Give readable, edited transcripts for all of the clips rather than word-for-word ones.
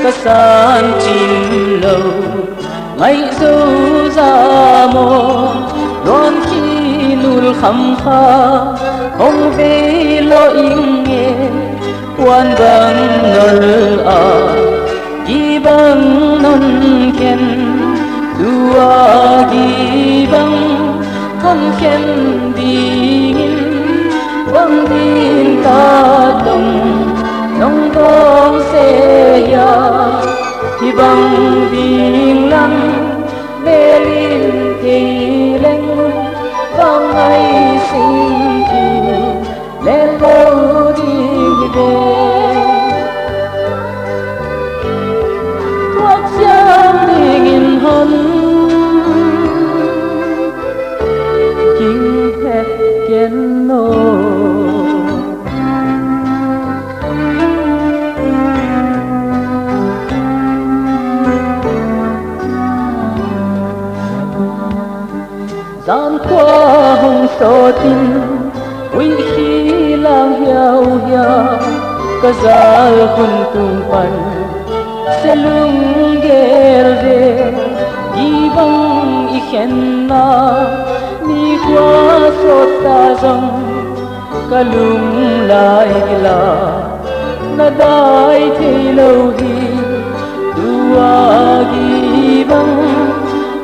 cả san chim lâu ngày dâu ra mồ loan khi nul khăm kha ông về lo yên nghe quan bang nol a gi bang non ken dua gi bang không khen đi bang tin ta đông nông bông xe ya thì bang điên lăng mê linh thì lên bang ngày sinh thu lên lâu đi về thuốc giang đi nghìn hôn kinh hết kiến nô gian qua hồng so tin quy khi lang hiao hiao cả giá hun tung pan se lung gel ve gi bang i khen na ni qua so ta jong cả lung lai la na dai thi lâu hi dua gi bang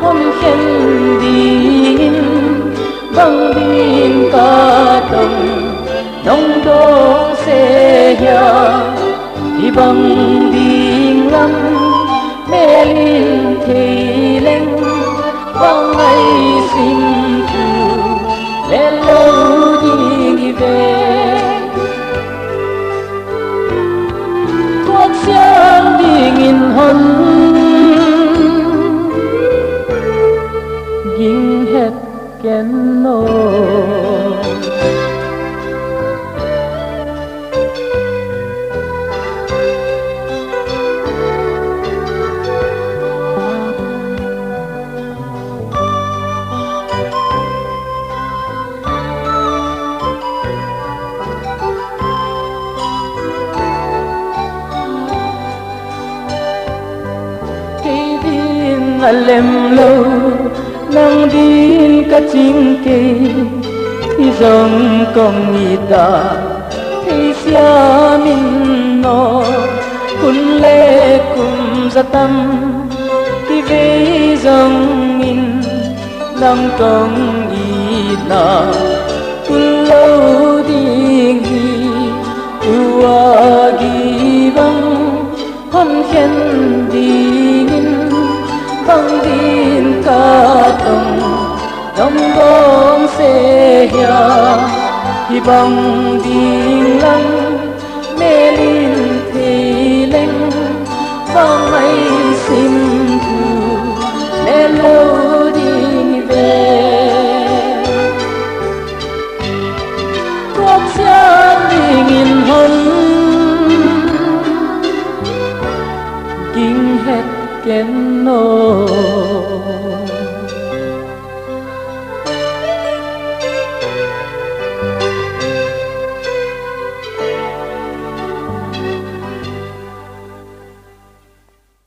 hom khen đi bang din ka tông nông đô xe ya đi bang din lắm mê linh thì lên bang ngày sinh thu lên lâu đi về thuốc xiang đi nghìn hôn ging hết ken nô lem lâu nang din ka ching ke i zong kong ni ta thi sia min no kun le kum zatam ti ve zong min nang kong i na kun lâu ding hi ua gi bang hom khen ding bang din ka tông nông bông xe ya hi bang din lăng mê linh thì lên bang ngày sinh thu lê lâu đi về quốc gia đi nghìn hôn kinh hết ken nô